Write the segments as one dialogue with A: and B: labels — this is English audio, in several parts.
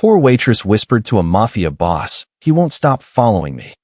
A: poor waitress whispered to a mafia boss, "He won't stop following me."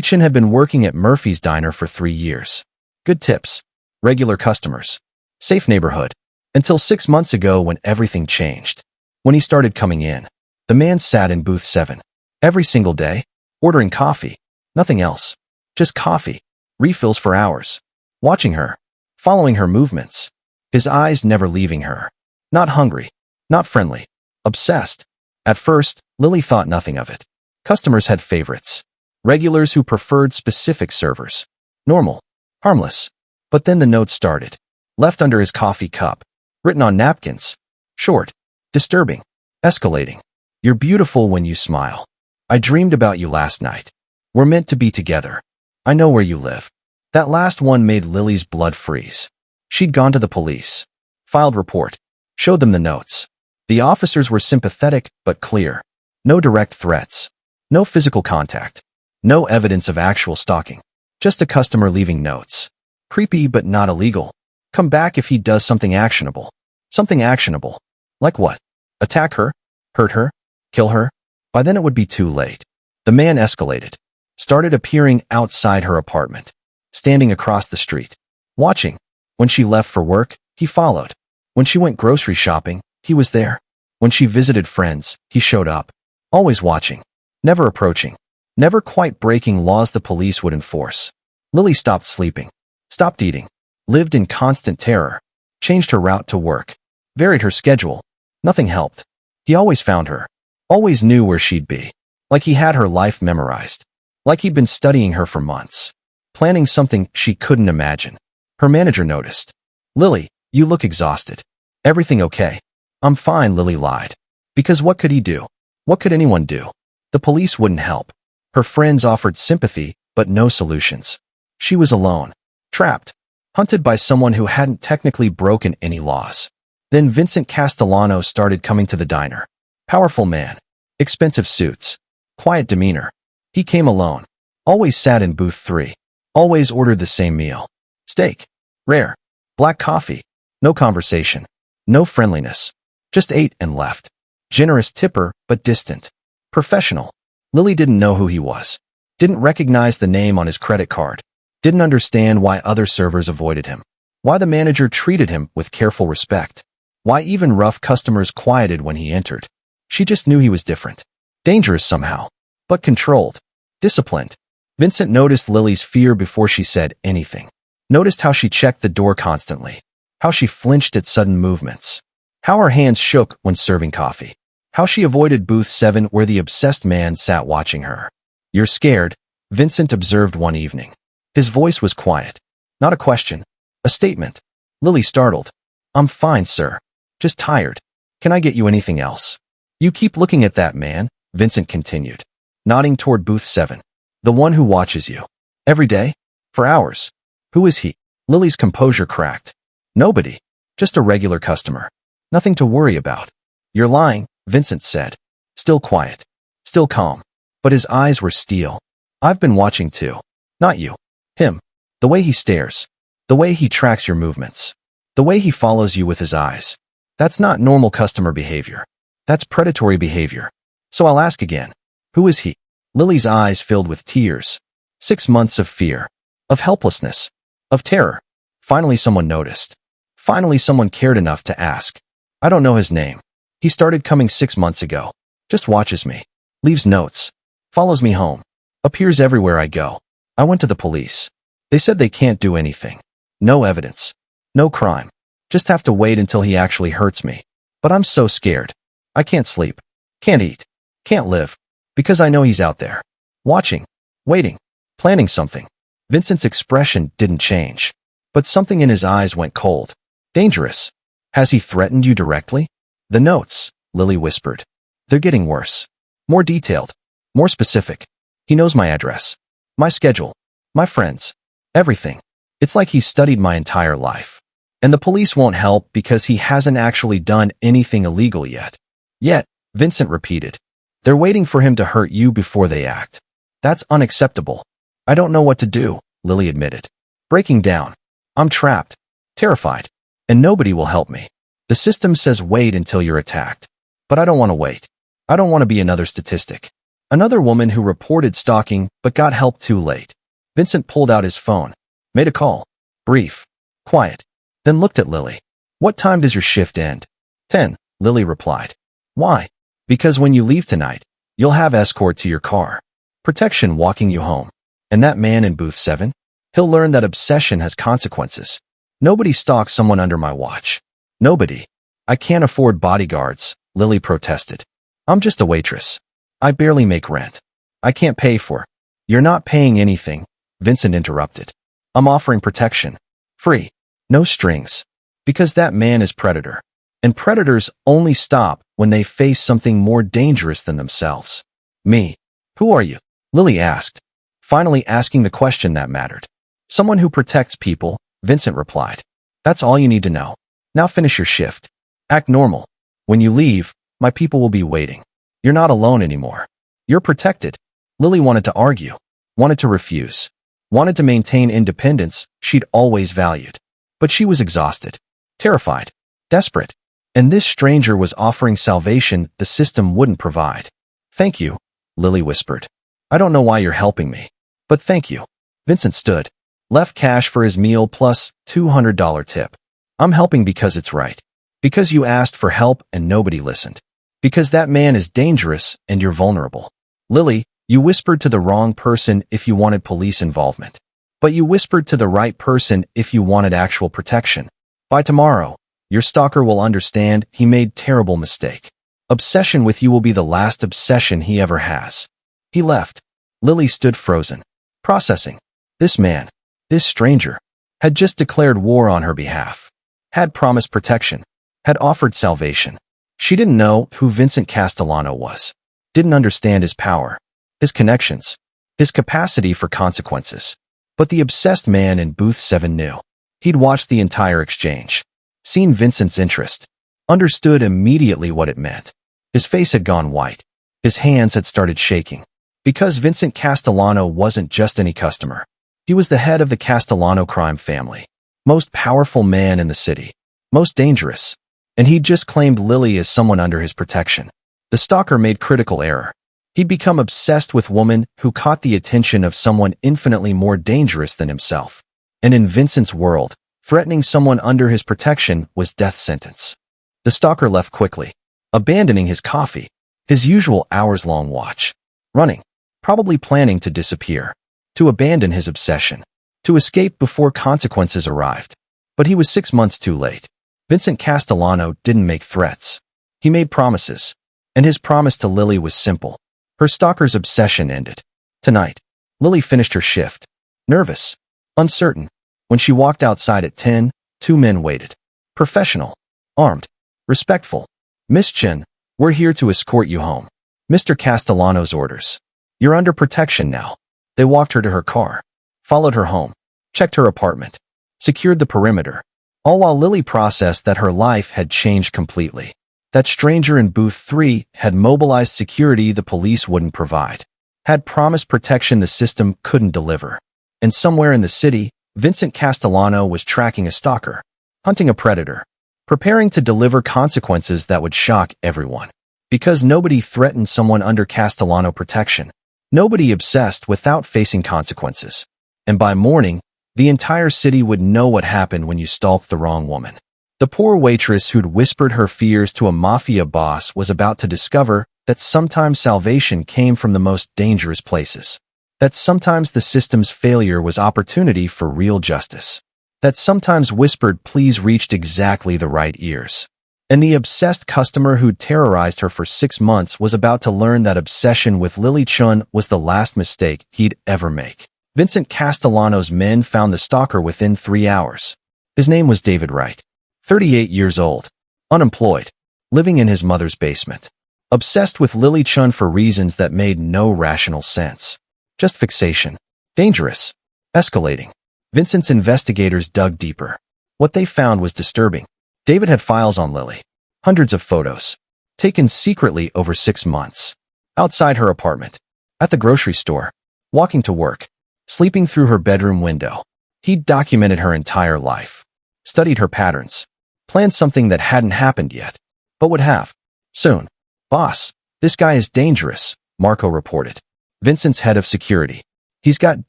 A: Chen had been working at Murphy's Diner for 3 years. Good tips, regular customers, safe neighborhood, until 6 months ago when everything changed. When he started coming in, the man sat in booth 7. Every single day, ordering coffee, nothing else. Just coffee, refills for hours. Watching her, following her movements. His eyes never leaving her. Not hungry, not friendly, obsessed. At first, Lily thought nothing of it. Customers had favorites. Regulars who preferred specific servers. Normal, harmless. But then the notes started. Left under his coffee cup. Written on napkins. Short, disturbing, escalating. "You're beautiful when you smile. I dreamed about you last night. We're meant to be together. I know where you live." That last one made Lily's blood freeze. She'd gone to the police. Filed report. Showed them the notes. The officers were sympathetic but clear. No direct threats. No physical contact. No evidence of actual stalking. Just a customer leaving notes. Creepy but not illegal. Come back if he does something actionable. Something actionable. Like what? Attack her? Hurt her? Kill her? By then it would be too late. The man escalated. Started appearing outside her apartment. Standing across the street. Watching. When she left for work, he followed. When she went grocery shopping, he was there. When she visited friends, he showed up. Always watching. Never approaching. Never quite breaking laws the police would enforce. Lily stopped sleeping. Stopped eating. Lived in constant terror. Changed her route to work. Varied her schedule. Nothing helped. He always found her. Always knew where she'd be. Like he had her life memorized. Like he'd been studying her for months. Planning something she couldn't imagine. Her manager noticed. "Lily, you look exhausted. Everything okay?" "I'm fine," Lily lied. Because what could he do? What could anyone do? The police wouldn't help. Her friends offered sympathy, but no solutions. She was alone. Trapped. Hunted by someone who hadn't technically broken any laws. Then Vincent Castellano started coming to the diner. Powerful man. Expensive suits. Quiet demeanor. He came alone. Always sat in booth 3. Always ordered the same meal. Steak. Rare. Black coffee. No conversation. No friendliness. Just ate and left. Generous tipper, but distant. Professional. Lily didn't know who he was. Didn't recognize the name on his credit card. Didn't understand why other servers avoided him. Why the manager treated him with careful respect. Why even rough customers quieted when he entered. She just knew he was different. Dangerous somehow. But controlled. Disciplined. Vincent noticed Lily's fear before she said anything. Noticed how she checked the door constantly. How she flinched at sudden movements. How her hands shook when serving coffee. How she avoided booth 7 where the obsessed man sat watching her. "You're scared," Vincent observed one evening. His voice was quiet. Not a question. A statement. Lily startled. "I'm fine, sir. Just tired. Can I get you anything else?" "You keep looking at that man," Vincent continued. Nodding toward booth 7. "The one who watches you. Every day? For hours. Who is he?" Lily's composure cracked. "Nobody. Just a regular customer. Nothing to worry about." "You're lying," Vincent said. Still quiet. Still calm. But his eyes were steel. "I've been watching too. Not you. Him. The way he stares. The way he tracks your movements. The way he follows you with his eyes. That's not normal customer behavior. That's predatory behavior. So I'll ask again. Who is he?" Lily's eyes filled with tears. 6 months of fear. Of helplessness. Of terror. Finally someone noticed. Finally someone cared enough to ask. "I don't know his name. He started coming 6 months ago. Just watches me. Leaves notes. Follows me home. Appears everywhere I go. I went to the police. They said they can't do anything. No evidence. No crime. Just have to wait until he actually hurts me. But I'm so scared. I can't sleep. Can't eat. Can't live. Because I know he's out there. Watching. Waiting. Planning something." Vincent's expression didn't change. But something in his eyes went cold. "Dangerous. Has he threatened you directly?" "The notes," Lily whispered. "They're getting worse. More detailed. More specific. He knows my address. My schedule. My friends. Everything. It's like he's studied my entire life. And the police won't help because he hasn't actually done anything illegal yet." "Yet," Vincent repeated. "They're waiting for him to hurt you before they act. That's unacceptable." "I don't know what to do," Lily admitted. "Breaking down. I'm trapped. Terrified. And nobody will help me. The system says wait until you're attacked. But I don't want to wait. I don't want to be another statistic. Another woman who reported stalking but got help too late. Vincent pulled out his phone, made a call. Brief, quiet, then looked at Lily. What time does your shift end? 10, Lily replied. Why? Because when you leave tonight, you'll have escort to your car. Protection walking you home. And that man in booth 7? He'll learn that obsession has consequences. Nobody stalks someone under my watch. Nobody. I can't afford bodyguards, Lily protested. I'm just a waitress. I barely make rent. I can't pay for. You're not paying anything, Vincent interrupted. I'm offering protection. Free. No strings. Because that man is predator. And predators only stop when they face something more dangerous than themselves. Me. Who are you? Lily asked, finally asking the question that mattered. Someone who protects people, Vincent replied. That's all you need to know. Now finish your shift. Act normal. When you leave, my people will be waiting. You're not alone anymore. You're protected. Lily wanted to argue, wanted to refuse, wanted to maintain independence she'd always valued. But she was exhausted, terrified, desperate. And this stranger was offering salvation the system wouldn't provide. Thank you, Lily whispered. I don't know why you're helping me, but thank you. Vincent stood, left cash for his meal plus $200 tip. I'm helping because it's right. Because you asked for help and nobody listened. Because that man is dangerous and you're vulnerable. Lily, you whispered to the wrong person if you wanted police involvement. But you whispered to the right person if you wanted actual protection. By tomorrow, your stalker will understand he made terrible mistake. Obsession with you will be the last obsession he ever has. He left. Lily stood frozen, processing. This man, this stranger, had just declared war on her behalf. Had promised protection. Had offered salvation. She didn't know who Vincent Castellano was. Didn't understand his power, his connections, his capacity for consequences. But the obsessed man in booth 7 knew. He'd watched the entire exchange, seen Vincent's interest, understood immediately what it meant. His face had gone white. His hands had started shaking. Because Vincent Castellano wasn't just any customer. He was the head of the Castellano crime family. Most powerful man in the city. Most dangerous. And he'd just claimed Lily as someone under his protection. The stalker made critical error. He'd become obsessed with woman who caught the attention of someone infinitely more dangerous than himself. And in Vincent's world, threatening someone under his protection was death sentence. The stalker left quickly, abandoning his coffee, his usual hours-long watch, running, probably planning to disappear, to abandon his obsession, to escape before consequences arrived. But he was 6 months too late. Vincent Castellano didn't make threats. He made promises, and his promise to Lily was simple. Her stalker's obsession ended. Tonight, Lily finished her shift, nervous, uncertain. When she walked outside at 10, 2 men waited. Professional, armed, respectful. Miss Chen, we're here to escort you home. Mr. Castellano's orders. You're under protection now. They walked her to her car, followed her home, checked her apartment, secured the perimeter, all while Lily processed that her life had changed completely. That stranger in booth 3 had mobilized security the police wouldn't provide, had promised protection the system couldn't deliver. And somewhere in the city, Vincent Castellano was tracking a stalker, hunting a predator, preparing to deliver consequences that would shock everyone. Because nobody threatened someone under Castellano protection. Nobody obsessed without facing consequences. And by morning, the entire city would know what happened when you stalked the wrong woman. The poor waitress who'd whispered her fears to a mafia boss was about to discover that sometimes salvation came from the most dangerous places. That sometimes the system's failure was opportunity for real justice. That sometimes whispered please reached exactly the right ears. And the obsessed customer who'd terrorized her for 6 months was about to learn that obsession with Lily Chen was the last mistake he'd ever make. Vincent Castellano's men found the stalker within 3 hours. His name was David Wright, 38 years old, unemployed, living in his mother's basement. Obsessed with Lily Chen for reasons that made no rational sense. Just fixation. Dangerous. Escalating. Vincent's investigators dug deeper. What they found was disturbing. David had files on Lily. Hundreds of photos. Taken secretly over 6 months. Outside her apartment. At the grocery store. Walking to work. Sleeping through her bedroom window. He'd documented her entire life. Studied her patterns. Planned something that hadn't happened yet. But would have. Soon. Boss, This guy is dangerous, Marco reported. Vincent's head of security. He's got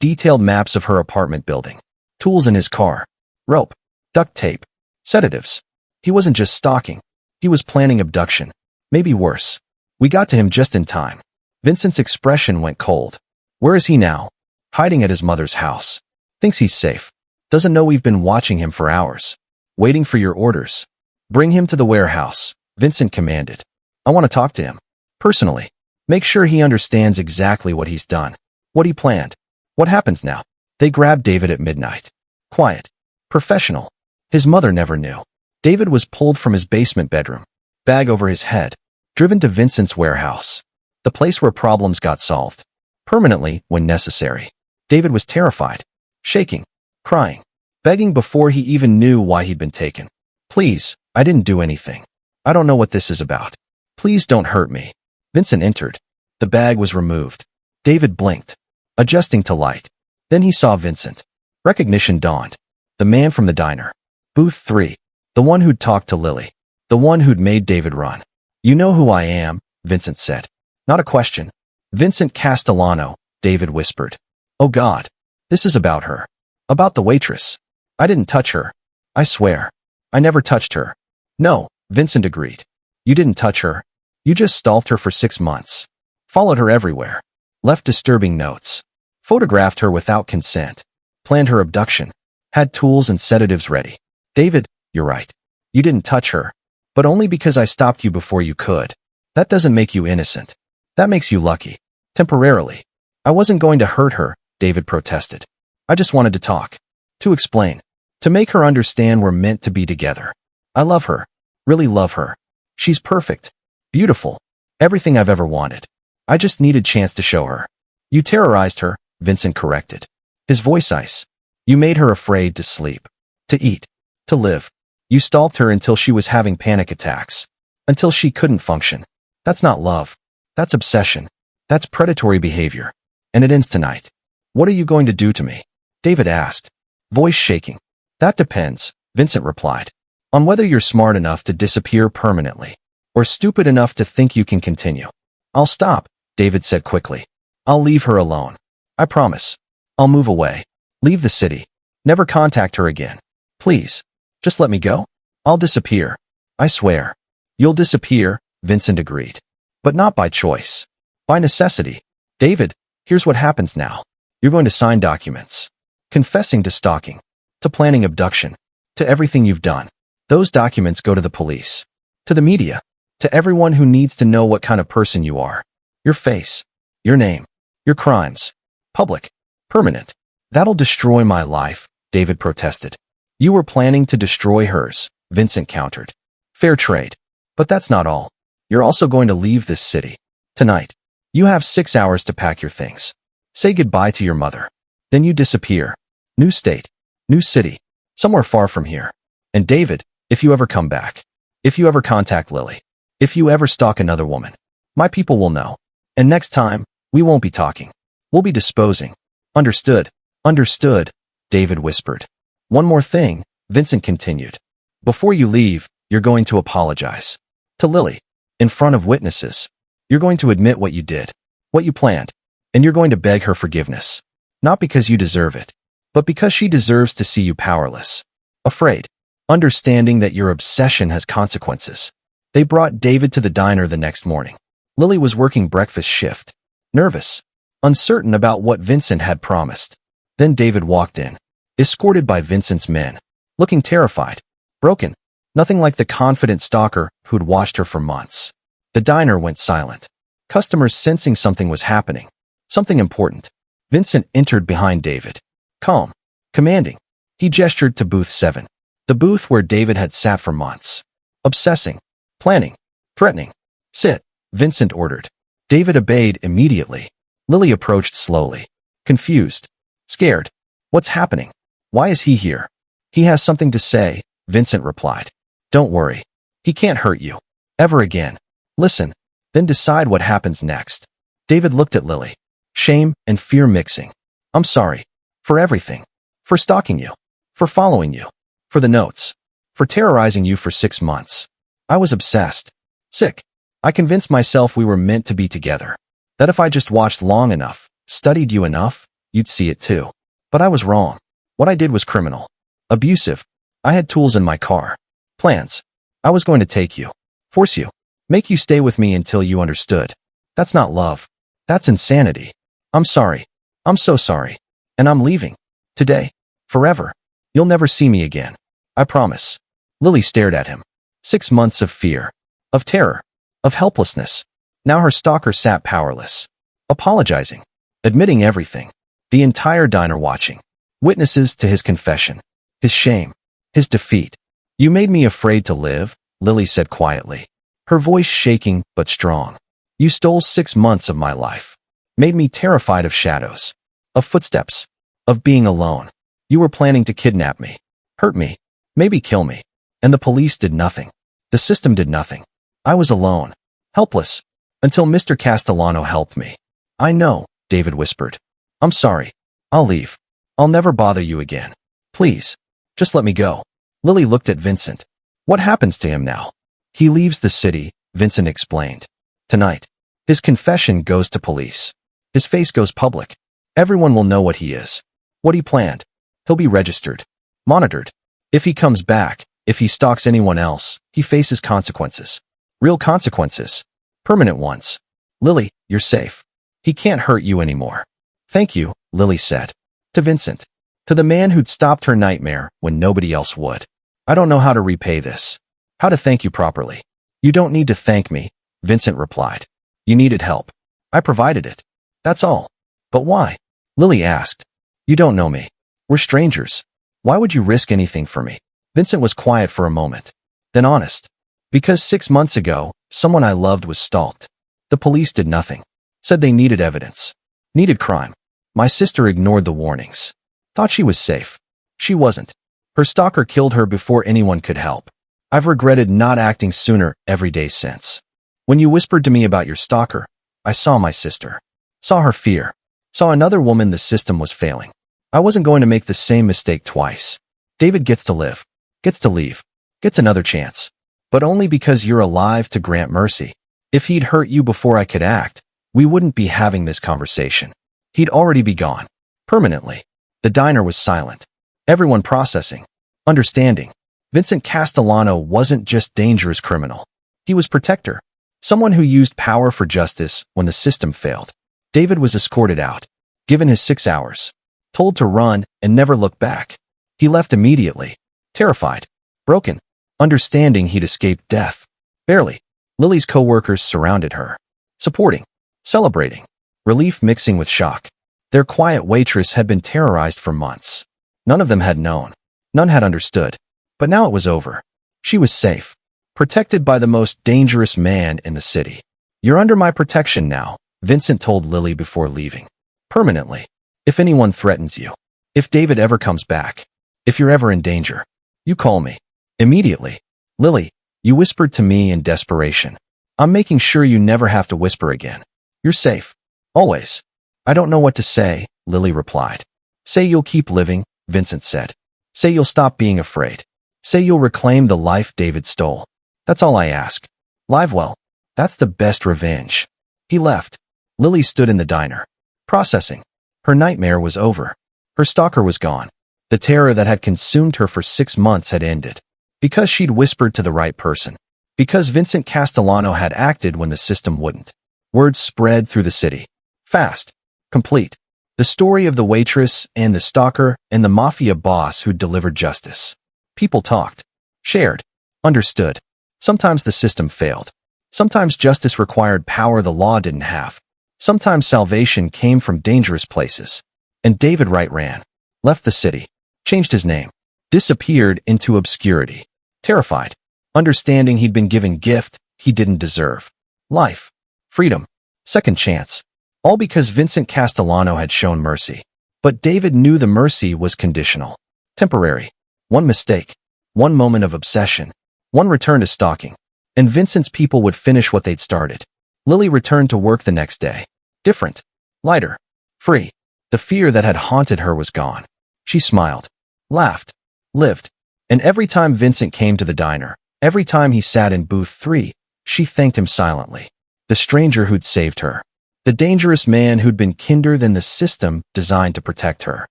A: detailed maps of her apartment building. Tools in his car. Rope. Duct tape. Sedatives. He wasn't just stalking. He was planning abduction. Maybe worse. We got to him just in time. Vincent's expression went cold. Where is he now? Hiding at his mother's house. Thinks he's safe. Doesn't know we've been watching him for hours. Waiting for your orders. Bring him to the warehouse, Vincent commanded. I want to talk to him. Personally. Make sure he understands exactly what he's done. What he planned. What happens now? They grabbed David at midnight. Quiet. Professional. His mother never knew. David was pulled from his basement bedroom. Bag over his head. Driven to Vincent's warehouse. The place where problems got solved. Permanently, when necessary. David was terrified. Shaking. Crying. Begging before he even knew why he'd been taken. Please, I didn't do anything. I don't know what this is about. Please don't hurt me. Vincent entered. The bag was removed. David blinked, adjusting to light. Then he saw Vincent. Recognition dawned. The man from the diner. Booth 3. The one who'd talked to Lily. The one who'd made David run. You know who I am, Vincent said. Not a question. Vincent Castellano, David whispered. Oh God. This is about her. About the waitress. I didn't touch her. I swear. I never touched her. No, Vincent agreed. You didn't touch her. You just stalked her for 6 months. Followed her everywhere. Left disturbing notes. Photographed her without consent. Planned her abduction. Had tools and sedatives ready. David, you're right. You didn't touch her. But only because I stopped you before you could. That doesn't make you innocent. That makes you lucky. Temporarily. I wasn't going to hurt her, David protested. I just wanted to talk. To explain. To make her understand we're meant to be together. I love her. Really love her. She's perfect. Beautiful. Everything I've ever wanted. I just needed chance to show her. You terrorized her, Vincent corrected. His voice ice. You made her afraid to sleep. To eat. To live. You stalked her until she was having panic attacks. Until she couldn't function. That's not love. That's obsession. That's predatory behavior. And it ends tonight. What are you going to do to me? David asked. Voice shaking. That depends, Vincent replied. On whether you're smart enough to disappear permanently. Or stupid enough to think you can continue. I'll stop, David said quickly. I'll leave her alone. I promise. I'll move away. Leave the city. Never contact her again. Please. Just let me go. I'll disappear. I swear. You'll disappear, Vincent agreed. But not by choice. By necessity. David, here's what happens now. You're going to sign documents. Confessing to stalking. To planning abduction. To everything you've done. Those documents go to the police. To the media. To everyone who needs to know what kind of person you are. Your face. Your name. Your crimes. Public. Permanent. That'll destroy my life, David protested. You were planning to destroy hers, Vincent countered. Fair trade. But that's not all. You're also going to leave this city. Tonight. You have 6 hours to pack your things. Say goodbye to your mother. Then you disappear. New state. New city. Somewhere far from here. And David, if you ever come back. If you ever contact Lily. If you ever stalk another woman. My people will know. And next time, we won't be talking. We'll be disposing. Understood. Understood, David whispered. One more thing, Vincent continued. Before you leave, you're going to apologize. To Lily. In front of witnesses. You're going to admit what you did. What you planned. And you're going to beg her forgiveness. Not because you deserve it. But because she deserves to see you powerless. Afraid. Understanding that your obsession has consequences. They brought David to the diner the next morning. Lily was working breakfast shift. Nervous. Uncertain about what Vincent had promised. Then David walked in. Escorted by Vincent's men. Looking terrified. Broken. Nothing like the confident stalker who'd watched her for months. The diner went silent. Customers sensing something was happening. Something important. Vincent entered behind David. Calm. Commanding. He gestured to booth 7. The booth where David had sat for months. Obsessing. Planning. Threatening. Sit, Vincent ordered. David obeyed immediately. Lily approached slowly. Confused. Scared. What's happening? Why is he here? He has something to say, Vincent replied. Don't worry. He can't hurt you. Ever again. Listen. Then decide what happens next. David looked at Lily. Shame and fear mixing. I'm sorry. For everything. For stalking you. For following you. For the notes. For terrorizing you for 6 months. I was obsessed. Sick. I convinced myself we were meant to be together. That if I just watched long enough, studied you enough, you'd see it too. But I was wrong. What I did was criminal. Abusive. I had tools in my car. Plans. I was going to take you. Force you. Make you stay with me until you understood. That's not love. That's insanity. I'm sorry. I'm so sorry. And I'm leaving. Today. Forever. You'll never see me again. I promise. Lily stared at him. 6 months of fear. Of terror. Of helplessness. Now her stalker sat powerless. Apologizing. Admitting everything. The entire diner watching. Witnesses to his confession. His shame. His defeat. You made me afraid to live, Lily said quietly. Her voice shaking but strong. You stole 6 months of my life. Made me terrified of shadows. Of footsteps. Of being alone. You were planning to kidnap me. Hurt me. Maybe kill me. And the police did nothing. The system did nothing. I was alone. Helpless. Until Mr. Castellano helped me. I know, David whispered. I'm sorry. I'll leave. I'll never bother you again. Please. Just let me go. Lily looked at Vincent. What happens to him now? He leaves the city, Vincent explained. Tonight. His confession goes to police. His face goes public. Everyone will know what he is. What he planned. He'll be registered. Monitored. If he comes back, if he stalks anyone else, he faces consequences. Real consequences. Permanent ones. Lily, you're safe. He can't hurt you anymore. Thank you, Lily said. To Vincent. To the man who'd stopped her nightmare when nobody else would. I don't know how to repay this. How to thank you properly. You don't need to thank me, Vincent replied. You needed help. I provided it. That's all. But why? Lily asked. You don't know me. We're strangers. Why would you risk anything for me? Vincent was quiet for a moment. Then honest. Because 6 months ago, someone I loved was stalked. The police did nothing. Said they needed evidence. Needed crime. My sister ignored the warnings. Thought she was safe. She wasn't. Her stalker killed her before anyone could help. I've regretted not acting sooner every day since. When you whispered to me about your stalker, I saw my sister. Saw her fear. Saw another woman the system was failing. I wasn't going to make the same mistake twice. David gets to live. Gets to leave. Gets another chance. But only because you're alive to grant mercy. If he'd hurt you before I could act, we wouldn't be having this conversation. He'd already be gone. Permanently. The diner was silent. Everyone processing. Understanding. Vincent Castellano wasn't just dangerous criminal. He was protector. Someone who used power for justice when the system failed. David was escorted out. Given his 6 hours. Told to run and never look back. He left immediately. Terrified. Broken. Understanding he'd escaped death. Barely. Lily's co-workers surrounded her. Supporting. Celebrating. Relief mixing with shock. Their quiet waitress had been terrorized for months. None of them had known. None had understood. But now it was over. She was safe. Protected by the most dangerous man in the city. You're under my protection now, Vincent told Lily before leaving. Permanently. If anyone threatens you. If David ever comes back. If you're ever in danger. You call me. Immediately. Lily, you whispered to me in desperation. I'm making sure you never have to whisper again. You're safe. Always. I don't know what to say, Lily replied. Say you'll keep living, Vincent said. Say you'll stop being afraid. Say you'll reclaim the life David stole. That's all I ask. Live well. That's the best revenge. He left. Lily stood in the diner. Processing. Her nightmare was over. Her stalker was gone. The terror that had consumed her for 6 months had ended. Because she'd whispered to the right person. Because Vincent Castellano had acted when the system wouldn't. Word spread through the city. Fast. Complete. The story of the waitress and the stalker and the mafia boss who delivered justice. People talked. Shared. Understood. Sometimes the system failed. Sometimes justice required power the law didn't have. Sometimes salvation came from dangerous places. And David Wright ran. Left the city. Changed his name. Disappeared into obscurity. Terrified. Understanding he'd been given gift he didn't deserve. Life. Freedom. Second chance. All because Vincent Castellano had shown mercy. But David knew the mercy was conditional. Temporary. One mistake. One moment of obsession. One return to stalking. And Vincent's people would finish what they'd started. Lily returned to work the next day. Different. Lighter. Free. The fear that had haunted her was gone. She smiled. Laughed. Lived. And every time Vincent came to the diner, every time he sat in booth 3, She thanked him silently. The stranger who'd saved her. The dangerous man who'd been kinder than the system designed to protect her.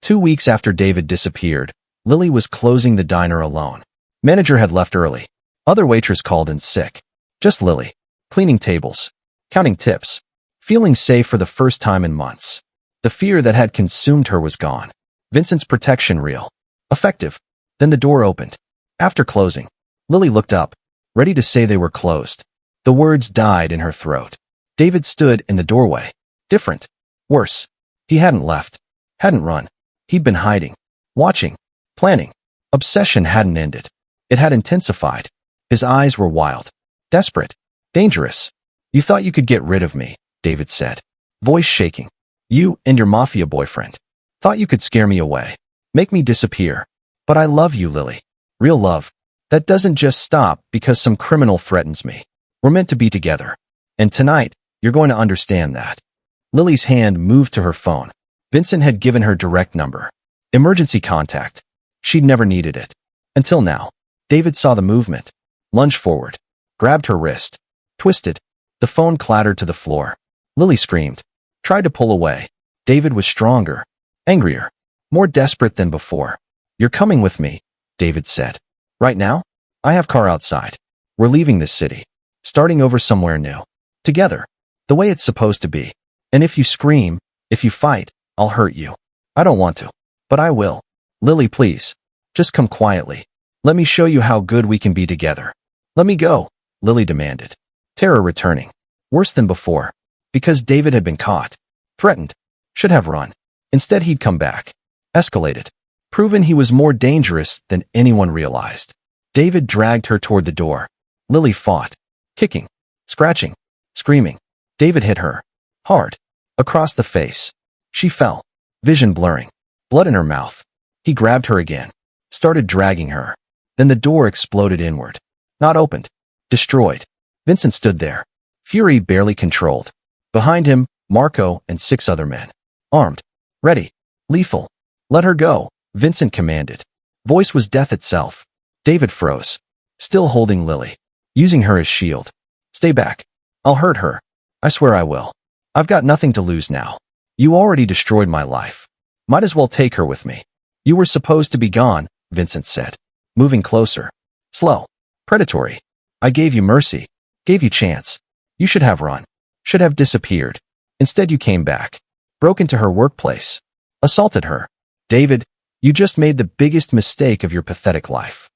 A: 2 weeks after David disappeared, Lily was closing the diner alone. Manager had left early. Other waitress called in sick. Just Lily, cleaning tables, counting tips, feeling safe for the first time in months. The fear that had consumed her was gone. Vincent's protection real. Effective. Then the door opened. After closing, Lily looked up, ready to say they were closed. The words died in her throat. David stood in the doorway. Different. Worse. He hadn't left. Hadn't run. He'd been hiding. Watching. Planning. Obsession hadn't ended. It had intensified. His eyes were wild. Desperate. Dangerous. You thought you could get rid of me, David said. Voice shaking. You and your mafia boyfriend. Thought you could scare me away. Make me disappear. But I love you, Lily. Real love. That doesn't just stop because some criminal threatens me. We're meant to be together. And tonight, you're going to understand that. Lily's hand moved to her phone. Vincent had given her direct number. Emergency contact. She'd never needed it. Until now. David saw the movement. Lunged forward. Grabbed her wrist. Twisted. The phone clattered to the floor. Lily screamed. Tried to pull away. David was stronger. Angrier. More desperate than before. You're coming with me, David said. Right now? I have car outside. We're leaving this city. Starting over somewhere new. Together. The way it's supposed to be. And if you scream, if you fight, I'll hurt you. I don't want to. But I will. Lily, please. Just come quietly. Let me show you how good we can be together. Let me go, Lily demanded. Terror returning. Worse than before. Because David had been caught. Threatened. Should have run. Instead he'd come back. Escalated. Proven he was more dangerous than anyone realized. David dragged her toward the door. Lily fought. Kicking. Scratching. Screaming. David hit her. Hard. Across the face. She fell. Vision blurring. Blood in her mouth. He grabbed her again. Started dragging her. Then the door exploded inward. Not opened. Destroyed. Vincent stood there. Fury barely controlled. Behind him, Marco and 6 other men. Armed. Ready. Lethal. Let her go, Vincent commanded. Voice was death itself. David froze. Still holding Lily. Using her as shield. Stay back. I'll hurt her. I swear I will. I've got nothing to lose now. You already destroyed my life. Might as well take her with me. You were supposed to be gone, Vincent said. Moving closer. Slow. Predatory. I gave you mercy. Gave you chance. You should have run. Should have disappeared. Instead you came back. Broke into her workplace. Assaulted her. David, you just made the biggest mistake of your pathetic life.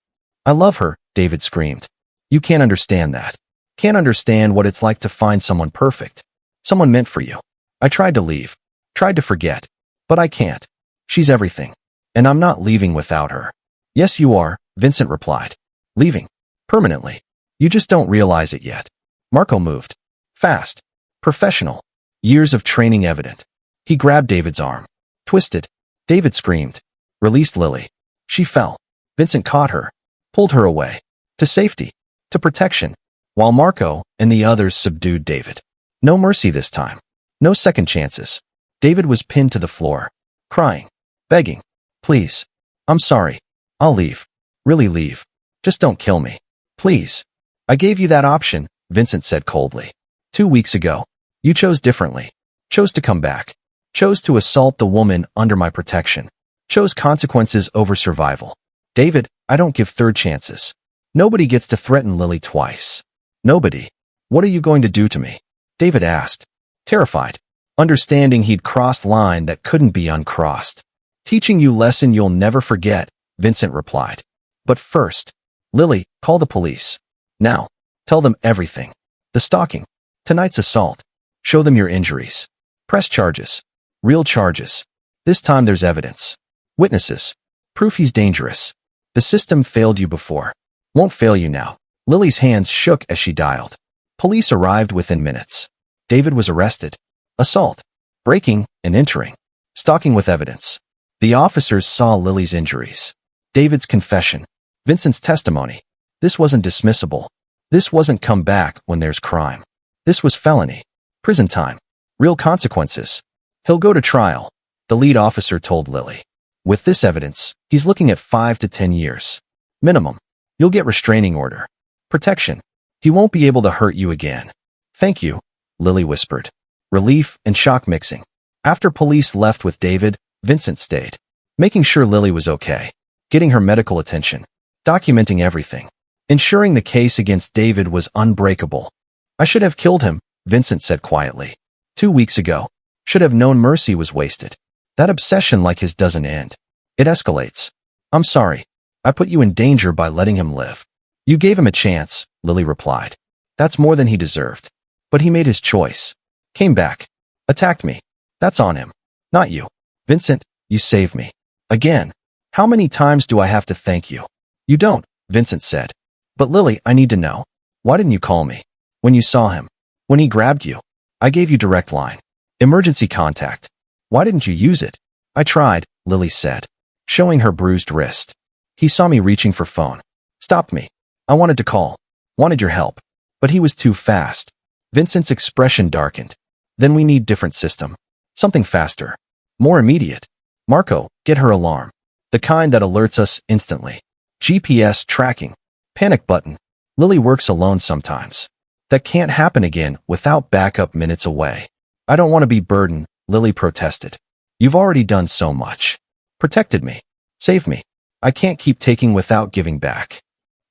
A: I love her, David screamed. You can't understand that. Can't understand what it's like to find someone perfect. Someone meant for you. I tried to leave. Tried to forget. But I can't. She's everything. And I'm not leaving without her. Yes, you are, Vincent replied. Leaving. Permanently. You just don't realize it yet. Marco moved. Fast. Professional. Years of training evident. He grabbed David's arm. Twisted. David screamed. Released Lily. She fell. Vincent caught her. Pulled her away. To safety. To protection. While Marco and the others subdued David. No mercy this time. No second chances. David was pinned to the floor. Crying. Begging. Please. I'm sorry. I'll leave. Really leave. Just don't kill me. Please. I gave you that option, Vincent said coldly. 2 weeks ago. You chose differently. Chose to come back. Chose to assault the woman under my protection. Chose consequences over survival. David, I don't give third chances. Nobody gets to threaten Lily twice. Nobody. What are you going to do to me? David asked. Terrified. Understanding he'd crossed line that couldn't be uncrossed. Teaching you lesson you'll never forget, Vincent replied. But first, Lily, call the police. Now. Tell them everything. The stalking. Tonight's assault. Show them your injuries. Press charges. Real charges. This time there's evidence. Witnesses. Proof he's dangerous. The system failed you before. Won't fail you now. Lily's hands shook as she dialed. Police arrived within minutes. David was arrested. Assault. Breaking and entering. Stalking with evidence. The officers saw Lily's injuries. David's confession. Vincent's testimony. This wasn't dismissible. This wasn't come back when there's crime. This was felony. Prison time. Real consequences. He'll go to trial, the lead officer told Lily. With this evidence, he's looking at 5 to 10 years. Minimum. You'll get restraining order. Protection. He won't be able to hurt you again. Thank you, Lily whispered. Relief and shock mixing. After police left with David, Vincent stayed, making sure Lily was okay, getting her medical attention, documenting everything, ensuring the case against David was unbreakable. I should have killed him, Vincent said quietly. 2 weeks ago. Should have known mercy was wasted. That obsession like his doesn't end. It escalates. I'm sorry. I put you in danger by letting him live. You gave him a chance, Lily replied. That's more than he deserved. But he made his choice. Came back. Attacked me. That's on him. Not you. Vincent, you saved me. Again. How many times do I have to thank you? You don't, Vincent said. But Lily, I need to know. Why didn't you call me? When you saw him. When he grabbed you. I gave you direct line. Emergency contact. Why didn't you use it? I tried, Lily said, showing her bruised wrist. He saw me reaching for phone. Stopped me. I wanted to call. Wanted your help. But he was too fast. Vincent's expression darkened. Then we need different system. Something faster. More immediate. Marco, get her alarm. The kind that alerts us instantly. GPS tracking. Panic button. Lily works alone sometimes. That can't happen again without backup minutes away. I don't want to be burdened, Lily protested. You've already done so much. Protected me. Saved me. I can't keep taking without giving back.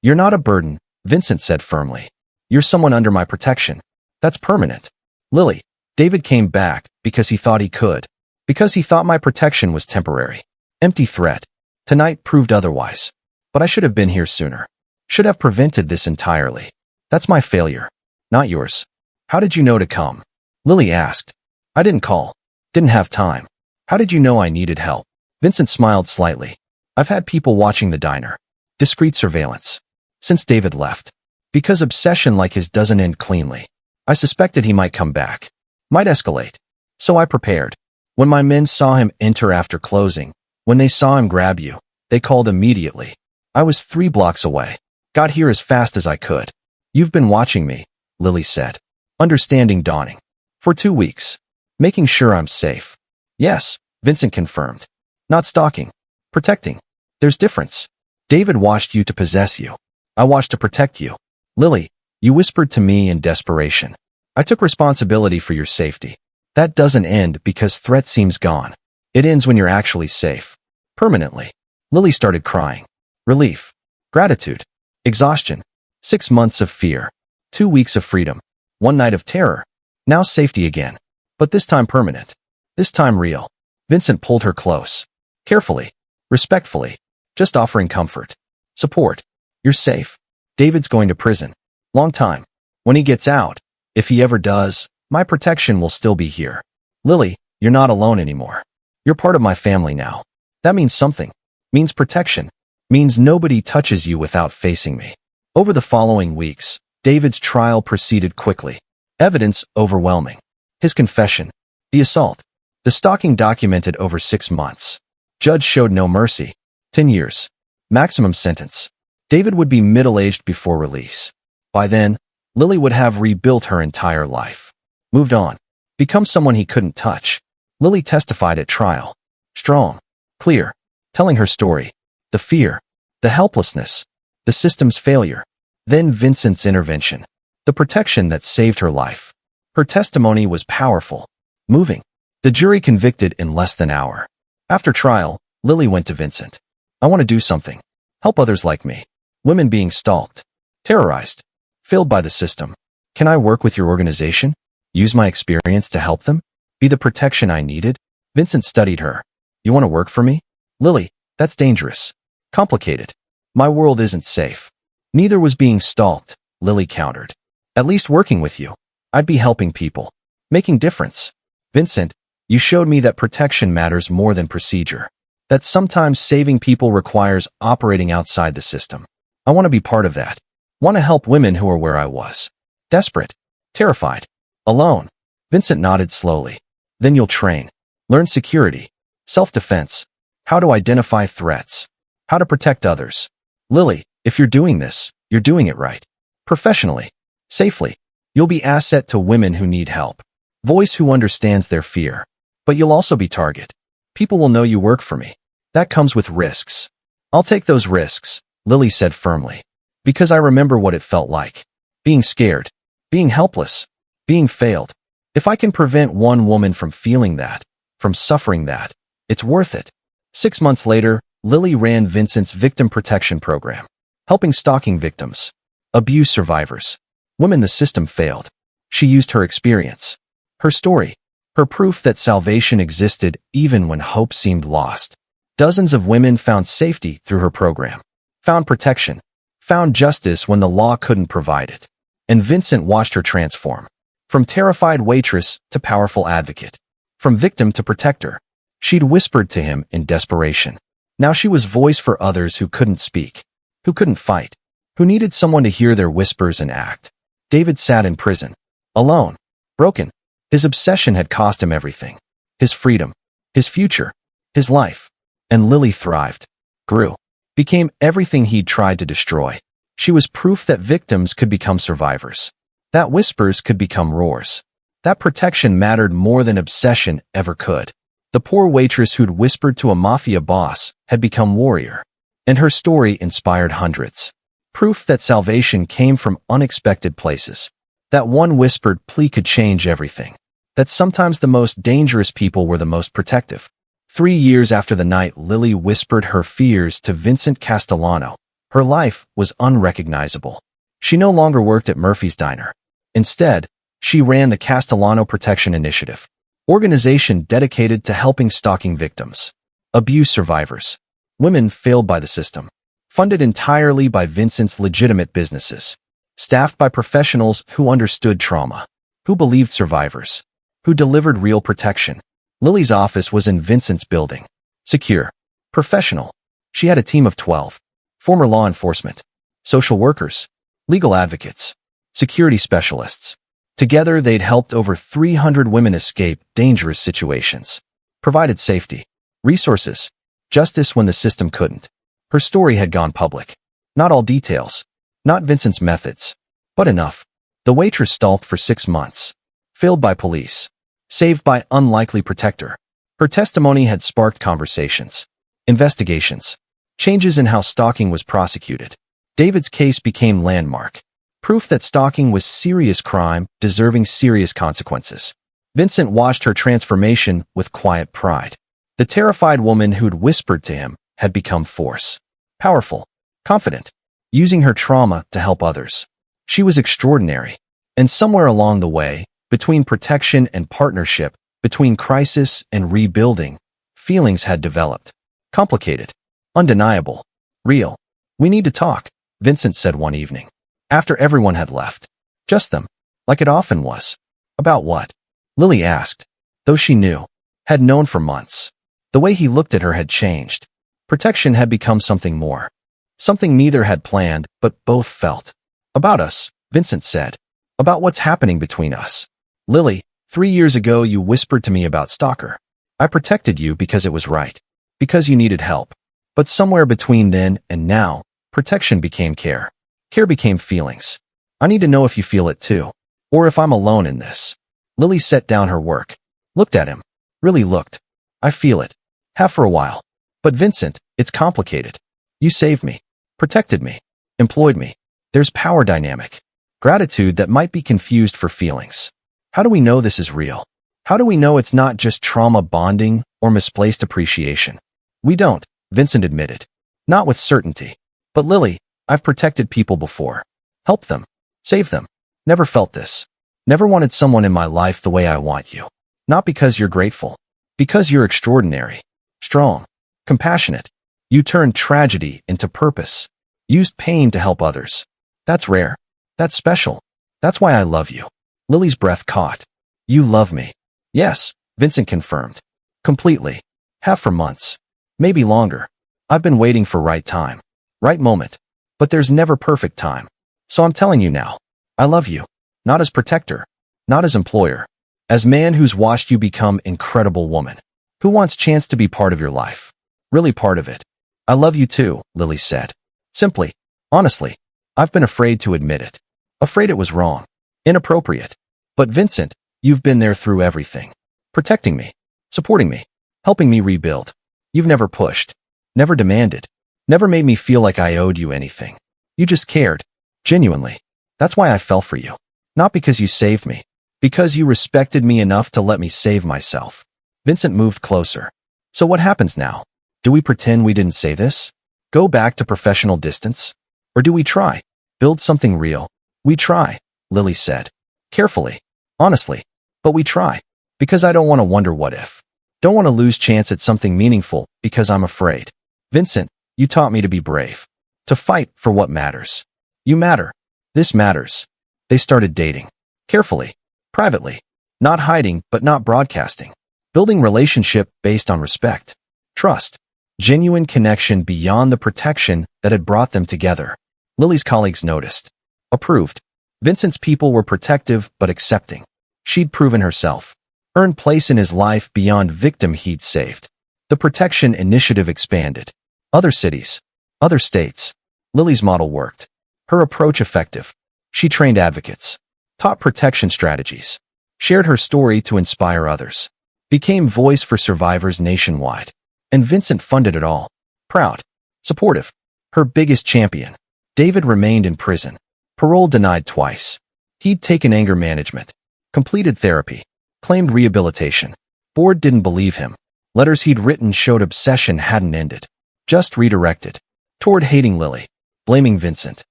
A: You're not a burden, Vincent said firmly. You're someone under my protection. That's permanent. Lily, David came back because he thought he could. Because he thought my protection was temporary. Empty threat. Tonight proved otherwise. But I should have been here sooner. Should have prevented this entirely. That's my failure. Not yours. How did you know to come? Lily asked. I didn't call. Didn't have time. How did you know I needed help? Vincent smiled slightly. I've had people watching the diner. Discreet surveillance. Since David left. Because obsession like his doesn't end cleanly. I suspected he might come back. Might escalate. So I prepared. When my men saw him enter after closing, when they saw him grab you, they called immediately. I was 3 blocks away. Got here as fast as I could. You've been watching me, Lily said. Understanding dawning. For 2 weeks. Making sure I'm safe. Yes, Vincent confirmed. Not stalking. Protecting. There's difference. David watched you to possess you. I watched to protect you. Lily, you whispered to me in desperation. I took responsibility for your safety. That doesn't end because threat seems gone. It ends when you're actually safe. Permanently. Lily started crying. Relief. Gratitude. Exhaustion. 6 months of fear. 2 weeks of freedom. 1 night of terror. Now safety again. But this time permanent. This time real. Vincent pulled her close. Carefully. Respectfully. Just offering comfort. Support. You're safe. David's going to prison. Long time. When he gets out, if he ever does, my protection will still be here. Lily, you're not alone anymore. You're part of my family now. That means something. Means protection. Means nobody touches you without facing me. Over the following weeks, David's trial proceeded quickly. Evidence overwhelming. His confession. The assault. The stalking documented over 6 months. Judge showed no mercy. 10 years. Maximum sentence. David would be middle-aged before release. By then, Lily would have rebuilt her entire life. Moved on. Become someone he couldn't touch. Lily testified at trial. Strong. Clear. Telling her story. The fear. The helplessness. The system's failure. Then Vincent's intervention. The protection that saved her life. Her testimony was powerful. Moving. The jury convicted in less than an hour. After trial, Lily went to Vincent. I want to do something. Help others like me. Women being stalked. Terrorized. Failed by the system. Can I work with your organization? Use my experience to help them? Be the protection I needed? Vincent studied her. You want to work for me? Lily, that's dangerous. Complicated. My world isn't safe. Neither was being stalked, Lily countered. At least working with you. I'd be helping people. Making difference. Vincent, you showed me that protection matters more than procedure. That sometimes saving people requires operating outside the system. I want to be part of that. Want to help women who are where I was. Desperate. Terrified. Alone. Vincent nodded slowly. Then you'll train. Learn security. Self-defense. How to identify threats. How to protect others. Lily, if you're doing this, you're doing it right. Professionally. Safely. You'll be asset to women who need help. Voice who understands their fear. But you'll also be target. People will know you work for me. That comes with risks. I'll take those risks, Lily said firmly. Because I remember what it felt like. being scared, being helpless, being failed. If I can prevent one woman from feeling that, from suffering that, it's worth it. 6 months later, Lily ran Vincent's victim protection program, helping stalking victims, abuse survivors, women the system failed. She used her experience, her story, her proof that salvation existed even when hope seemed lost. Dozens of women found safety through her program, found protection, found justice when the law couldn't provide it. And Vincent watched her transform. From terrified waitress to powerful advocate. From victim to protector. She'd whispered to him in desperation. Now she was voice for others who couldn't speak, who couldn't fight, who needed someone to hear their whispers and act. David sat in prison, alone, broken. His obsession had cost him everything. His freedom, his future, his life. And Lily thrived, grew, became everything he'd tried to destroy. She was proof that victims could become survivors, that whispers could become roars, that protection mattered more than obsession ever could. The poor waitress who'd whispered to a mafia boss had become warrior, and her story inspired hundreds. Proof that salvation came from unexpected places, that one whispered plea could change everything, that sometimes the most dangerous people were the most protective. 3 years after the night Lily whispered her fears to Vincent Castellano, her life was unrecognizable. She no longer worked at Murphy's Diner. Instead, she ran the Castellano Protection Initiative, organization dedicated to helping stalking victims, abuse survivors, women failed by the system, funded entirely by Vincent's legitimate businesses, staffed by professionals who understood trauma, who believed survivors, who delivered real protection. Lily's office was in Vincent's building, secure, professional. She had a team of 12. Former law enforcement, social workers, legal advocates, security specialists. Together, they'd helped over 300 women escape dangerous situations, provided safety, resources, justice when the system couldn't. Her story had gone public. Not all details, not Vincent's methods, but enough. The waitress stalked for 6 months, failed by police, saved by unlikely protector. Her testimony had sparked conversations, investigations, changes in how stalking was prosecuted. David's case became landmark, proof that stalking was serious crime deserving serious consequences. Vincent watched her transformation with quiet pride. The terrified woman who'd whispered to him had become force, powerful, confident, using her trauma to help others. She was extraordinary. And somewhere along the way, between protection and partnership, between crisis and rebuilding, feelings had developed. Complicated. Undeniable. Real. We need to talk, Vincent said one evening, after everyone had left. Just them. Like it often was. About what? Lily asked, though she knew, had known for months. The way he looked at her had changed. Protection had become something more. Something neither had planned, but both felt. About us, Vincent said. About what's happening between us. Lily, 3 years ago you whispered to me about stalker. I protected you because it was right. Because you needed help. But somewhere between then and now, protection became care. Care became feelings. I need to know if you feel it too. Or if I'm alone in this. Lily set down her work. Looked at him. Really looked. I feel it. Have for a while. But Vincent, it's complicated. You saved me. Protected me. Employed me. There's power dynamic. Gratitude that might be confused for feelings. How do we know this is real? How do we know it's not just trauma bonding or misplaced appreciation? We don't, Vincent admitted. Not with certainty. But Lily, I've protected people before. Helped them. Saved them. Never felt this. Never wanted someone in my life the way I want you. Not because you're grateful. Because you're extraordinary. Strong. Compassionate. You turned tragedy into purpose. Used pain to help others. That's rare. That's special. That's why I love you. Lily's breath caught. You love me. Yes, Vincent confirmed. Completely. Have for months. Maybe longer. I've been waiting for right time. Right moment. But there's never perfect time. So I'm telling you now. I love you. Not as protector. Not as employer. As man who's watched you become incredible woman. Who wants chance to be part of your life. Really part of it. I love you too, Lily said. Simply. Honestly. I've been afraid to admit it. Afraid it was wrong. Inappropriate. But Vincent, you've been there through everything. Protecting me. Supporting me. Helping me rebuild. You've never pushed. Never demanded. Never made me feel like I owed you anything. You just cared. Genuinely. That's why I fell for you. Not because you saved me. Because you respected me enough to let me save myself. Vincent moved closer. So what happens now? Do we pretend we didn't say this? Go back to professional distance? Or do we try? Build something real? We try, Lily said. Carefully. Honestly. But we try. Because I don't want to wonder what if. Don't want to lose chance at something meaningful because I'm afraid. Vincent, you taught me to be brave. To fight for what matters. You matter. This matters. They started dating. Carefully. Privately. Not hiding, but not broadcasting. Building relationship based on respect. Trust. Genuine connection beyond the protection that had brought them together. Lily's colleagues noticed. Approved. Vincent's people were protective but accepting. She'd proven herself. Earned place in his life beyond victim he'd saved. The protection initiative expanded. Other cities. Other states. Lily's model worked. Her approach effective. She trained advocates. Taught protection strategies. Shared her story to inspire others. Became voice for survivors nationwide. And Vincent funded it all. Proud. Supportive. Her biggest champion. David remained in prison. Parole denied twice. He'd taken anger management. Completed therapy. Claimed rehabilitation. Board didn't believe him. Letters he'd written showed obsession hadn't ended. Just redirected. Toward hating Lily. Blaming Vincent.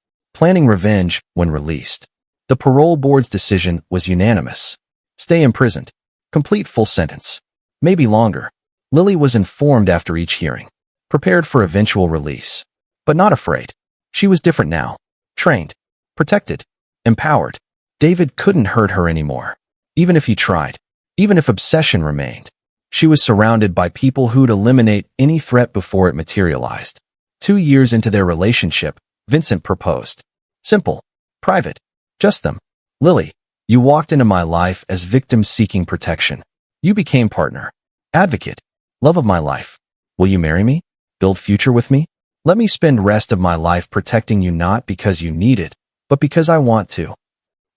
A: Planning revenge when released. The parole board's decision was unanimous. Stay imprisoned. Complete full sentence. Maybe longer. Lily was informed after each hearing. Prepared for eventual release. But not afraid. She was different now. Trained. Protected. Empowered. David couldn't hurt her anymore. Even if he tried. Even if obsession remained. She was surrounded by people who'd eliminate any threat before it materialized. 2 years into their relationship, Vincent proposed. Simple. Private. Just them. Lily, you walked into my life as victim seeking protection. You became partner. Advocate. Love of my life. Will you marry me? Build future with me? Let me spend rest of my life protecting you not because you need it, but because I want to.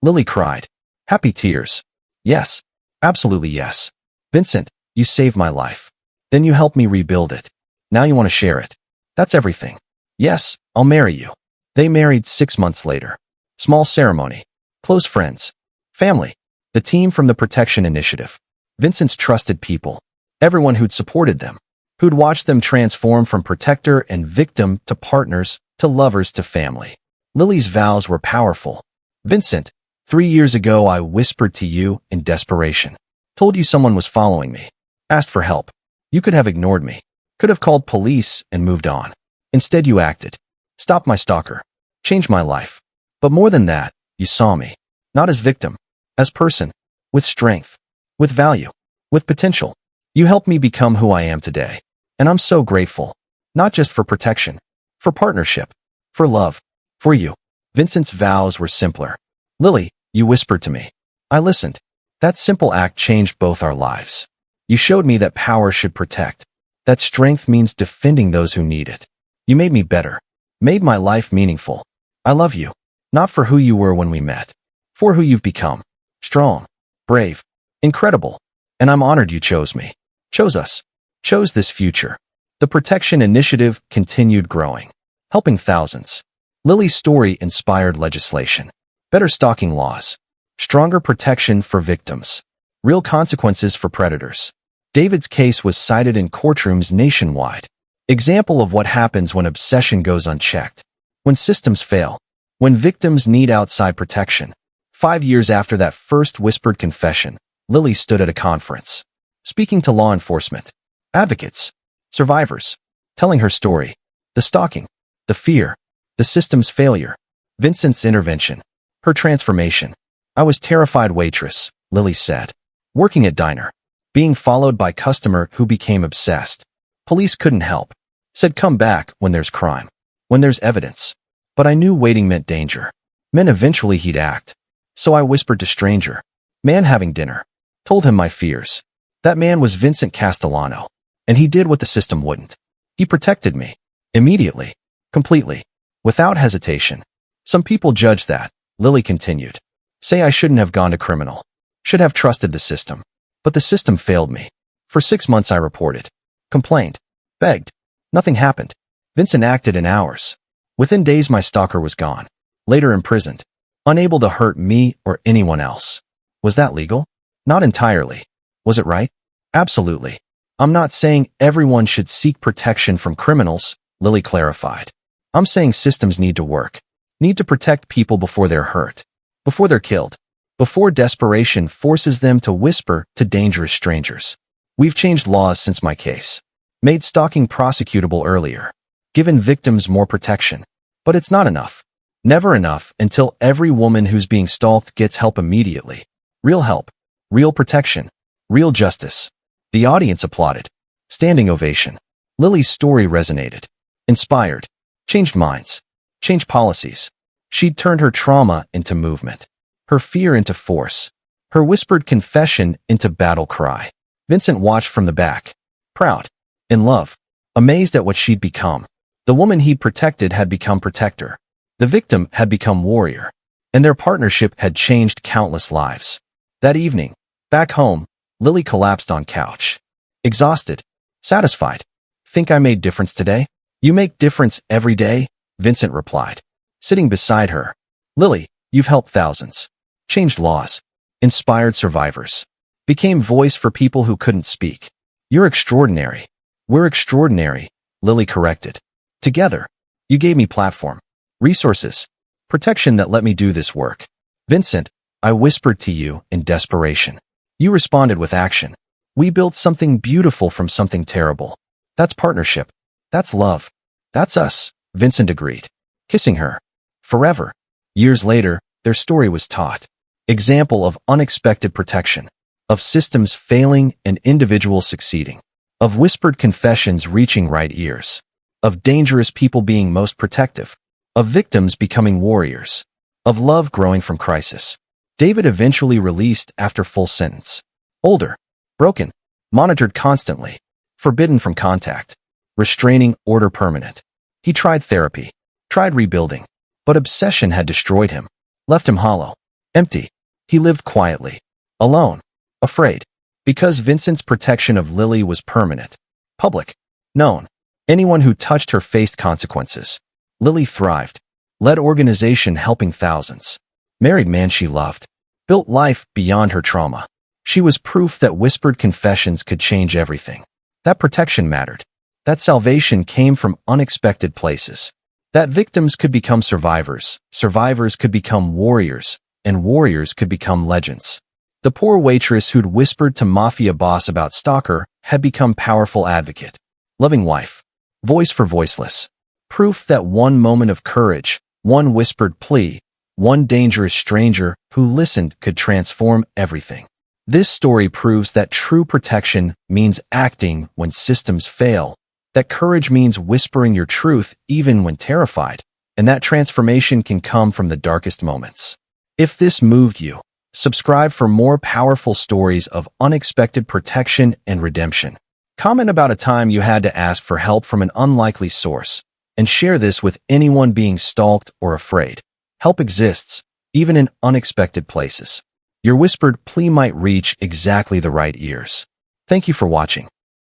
A: Lily cried. Happy tears. Yes. Absolutely yes. Vincent, you saved my life. Then you helped me rebuild it. Now you want to share it. That's everything. Yes, I'll marry you. They married 6 months later. Small ceremony. Close friends. Family. The team from the Protection Initiative. Vincent's trusted people. Everyone who'd supported them. Who'd watched them transform from protector and victim to partners, to lovers, to family. Lily's vows were powerful. Vincent, 3 years ago I whispered to you in desperation. Told you someone was following me. Asked for help. You could have ignored me. Could have called police and moved on. Instead you acted. Stopped my stalker. Changed my life. But more than that, you saw me. Not as victim. As person. With strength. With value. With potential. You helped me become who I am today. And I'm so grateful. Not just for protection. For partnership. For love. For you. Vincent's vows were simpler. Lily, you whispered to me. I listened. That simple act changed both our lives. You showed me that power should protect. That strength means defending those who need it. You made me better. Made my life meaningful. I love you. Not for who you were when we met. For who you've become. Strong. Brave. Incredible. And I'm honored you chose me. Chose us. Chose this future. The Protection Initiative continued growing. Helping thousands. Lily's story inspired legislation. Better stalking laws. Stronger protection for victims. Real consequences for predators. David's case was cited in courtrooms nationwide. Example of what happens when obsession goes unchecked. When systems fail. When victims need outside protection. 5 years after that first whispered confession, Lily stood at a conference. Speaking to law enforcement. Advocates. Survivors. Telling her story. The stalking. The fear. The system's failure. Vincent's intervention. Her transformation. I was terrified waitress, Lily said. Working at diner. Being followed by customer who became obsessed. Police couldn't help. Said come back when there's crime. When there's evidence. But I knew waiting meant danger. Meant eventually he'd act. So I whispered to stranger. Man having dinner. Told him my fears. That man was Vincent Castellano. And he did what the system wouldn't. He protected me. Immediately. Completely. Without hesitation. Some people judge that, Lily continued. Say I shouldn't have gone to criminal. Should have trusted the system. But the system failed me. For 6 months I reported. Complained. Begged. Nothing happened. Vincent acted in hours. Within days my stalker was gone. Later imprisoned. unable to hurt me or anyone else. Was that legal? Not entirely. Was it right? Absolutely. I'm not saying everyone should seek protection from criminals, Lily clarified. I'm saying systems need to work, need to protect people before they're hurt, before they're killed, before desperation forces them to whisper to dangerous strangers. We've changed laws since my case, made stalking prosecutable earlier, given victims more protection. But it's not enough. Never enough until every woman who's being stalked gets help immediately. Real help, real protection, real justice. The audience applauded. Standing ovation. Lily's story resonated. Inspired. Changed minds. Changed policies. She'd turned her trauma into movement. Her fear into force. Her whispered confession into battle cry. Vincent watched from the back. Proud. In love. Amazed at what she'd become. The woman he'd protected had become protector. The victim had become warrior. And their partnership had changed countless lives. That evening, back home, Lily collapsed on couch. Exhausted. Satisfied. Think I made difference today? You make difference every day, Vincent replied. Sitting beside her. Lily, you've helped thousands. Changed laws. Inspired survivors. Became voice for people who couldn't speak. You're extraordinary. We're extraordinary, Lily corrected. Together, you gave me platform, resources, protection that let me do this work. Vincent, I whispered to you in desperation. You responded with action. We built something beautiful from something terrible. That's partnership. That's love. That's us, Vincent agreed, kissing her. Forever. Years later, their story was taught. Example of unexpected protection, of systems failing and individuals succeeding, of whispered confessions reaching right ears, of dangerous people being most protective, of victims becoming warriors, of love growing from crisis. David eventually released after full sentence. Older, broken, monitored constantly, forbidden from contact, restraining order permanent. He tried therapy, tried rebuilding, but obsession had destroyed him, left him hollow, empty. He lived quietly, alone, afraid, because Vincent's protection of Lily was permanent, public, known. Anyone who touched her faced consequences. Lily thrived, led organization helping thousands, married man she loved, built life beyond her trauma. She was proof that whispered confessions could change everything. That protection mattered. That salvation came from unexpected places. That victims could become survivors, survivors could become warriors, and warriors could become legends. The poor waitress who'd whispered to Mafia Boss about Stalker had become powerful advocate, loving wife, voice for voiceless. Proof that one moment of courage, one whispered plea, one dangerous stranger who listened could transform everything. This story proves that true protection means acting when systems fail, that courage means whispering your truth even when terrified, and that transformation can come from the darkest moments. If this moved you, subscribe for more powerful stories of unexpected protection and redemption. Comment about a time you had to ask for help from an unlikely source, and share this with anyone being stalked or afraid. Help exists, even in unexpected places. Your whispered plea might reach exactly the right ears. Thank you for watching.